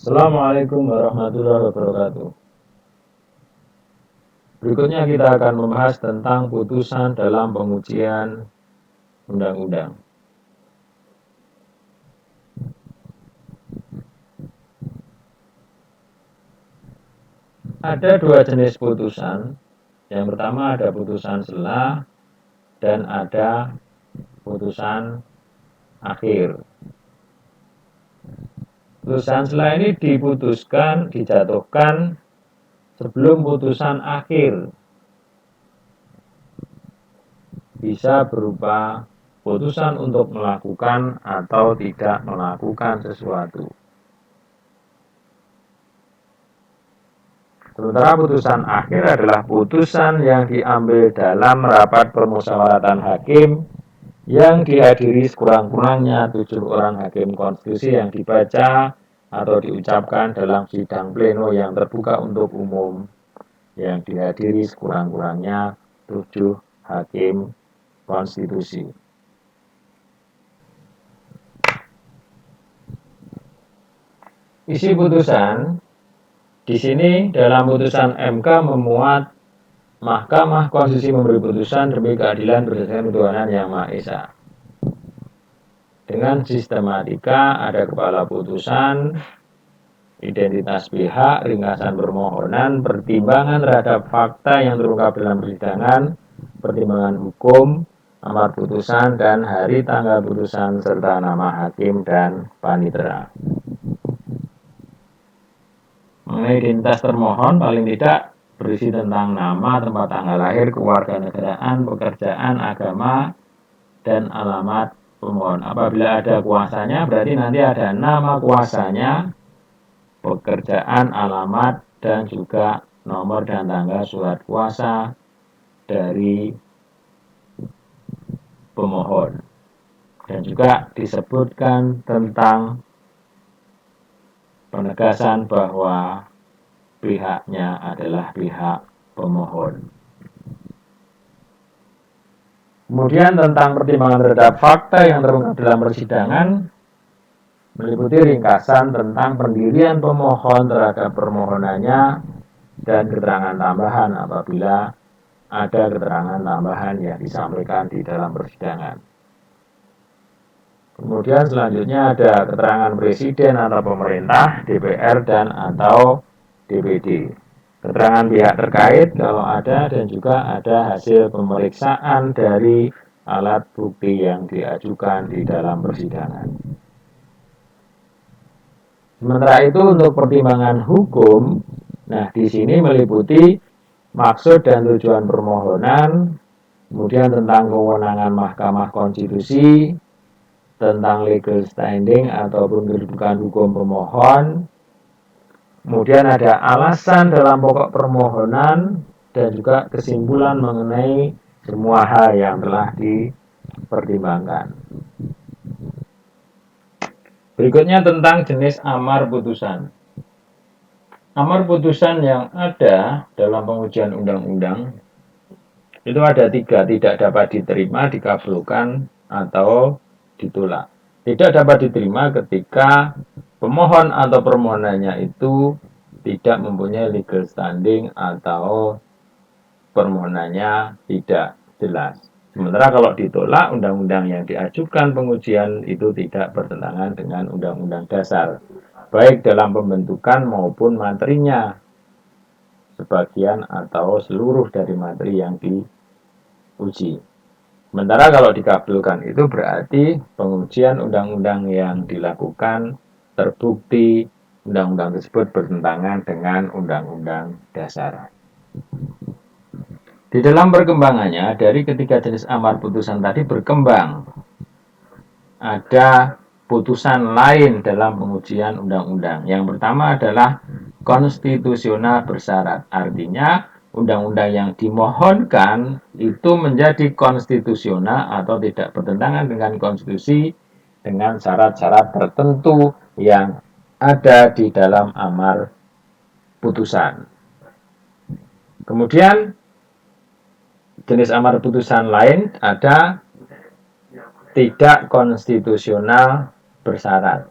Assalamualaikum warahmatullahi wabarakatuh. Berikutnya kita akan membahas tentang putusan dalam pengujian undang-undang. Ada dua jenis putusan. Yang pertama ada putusan sela dan ada putusan akhir. Putusan sela ini dijatuhkan sebelum putusan akhir. Bisa berupa putusan untuk melakukan atau tidak melakukan sesuatu. Sementara putusan akhir adalah putusan yang diambil dalam rapat permusyawaratan hakim yang dihadiri sekurang-kurangnya 7 orang hakim konstitusi yang dibaca atau diucapkan dalam sidang pleno yang terbuka untuk umum yang dihadiri sekurang-kurangnya 7 hakim konstitusi. Isi putusan di sini dalam putusan MK memuat Mahkamah Konstitusi memberi putusan demi keadilan berdasarkan ketuhanan yang Maha Esa. Dengan sistematika ada kepala putusan, identitas pihak, ringkasan permohonan, pertimbangan terhadap fakta yang terungkap dalam persidangan, pertimbangan hukum, amar putusan, dan hari tanggal putusan, serta nama hakim dan panitera. Mengenai identitas termohon, paling tidak berisi tentang nama, tempat tanggal lahir, kewarganegaraan, pekerjaan, agama, dan alamat pemohon. Apabila ada kuasanya, berarti nanti ada nama kuasanya, pekerjaan, alamat, dan juga nomor dan tanggal surat kuasa dari pemohon. Dan juga disebutkan tentang penegasan bahwa pihaknya adalah pihak pemohon. Kemudian tentang pertimbangan terhadap fakta yang terungkap dalam persidangan meliputi ringkasan tentang pendirian pemohon terhadap permohonannya dan keterangan tambahan apabila ada keterangan tambahan yang disampaikan di dalam persidangan. Kemudian selanjutnya ada keterangan presiden atau pemerintah, DPR dan atau DPD. Keterangan pihak terkait kalau ada dan juga ada hasil pemeriksaan dari alat bukti yang diajukan di dalam persidangan. Sementara itu untuk pertimbangan hukum, nah di sini meliputi maksud dan tujuan permohonan, kemudian tentang kewenangan Mahkamah Konstitusi, tentang legal standing ataupun kedudukan hukum pemohon, kemudian ada alasan dalam pokok permohonan dan juga kesimpulan mengenai semua hal yang telah dipertimbangkan. Berikutnya tentang jenis amar putusan. Amar putusan yang ada dalam pengujian undang-undang itu ada 3, tidak dapat diterima, dikabulkan, atau ditolak. Tidak dapat diterima ketika pemohon atau permohonannya itu tidak mempunyai legal standing atau permohonannya tidak jelas. Sementara kalau ditolak, undang-undang yang diajukan pengujian itu tidak bertentangan dengan undang-undang dasar, baik dalam pembentukan maupun materinya, sebagian atau seluruh dari materi yang diuji. Sementara kalau dikabulkan itu berarti pengujian undang-undang yang dilakukan terbukti undang-undang tersebut bertentangan dengan undang-undang dasar. Di dalam perkembangannya, dari ketiga jenis amar putusan tadi berkembang. Ada putusan lain dalam pengujian undang-undang. Yang pertama adalah konstitusional bersyarat. Artinya, undang-undang yang dimohonkan itu menjadi konstitusional atau tidak bertentangan dengan konstitusi dengan syarat-syarat tertentu yang ada di dalam amar putusan. Kemudian jenis amar putusan lain ada tidak konstitusional bersyarat.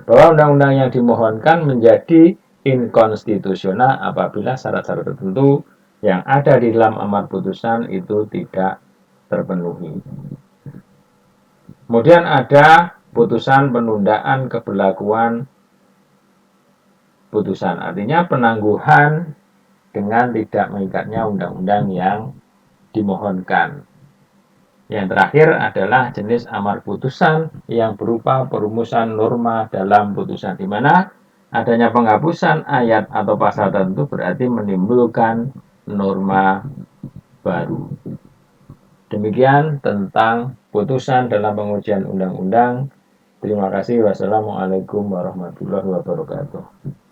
bahwa undang-undang yang dimohonkan menjadi inkonstitusional apabila syarat-syarat tertentu yang ada di dalam amar putusan itu tidak terpenuhi. Kemudian ada putusan penundaan keberlakuan putusan, artinya penangguhan dengan tidak mengikatnya undang-undang yang dimohonkan. Yang terakhir adalah jenis amar putusan yang berupa perumusan norma dalam putusan, di mana adanya penghapusan ayat atau pasal tertentu berarti menimbulkan norma baru. Demikian tentang putusan dalam pengujian undang-undang. Terima kasih. Wassalamualaikum warahmatullahi wabarakatuh.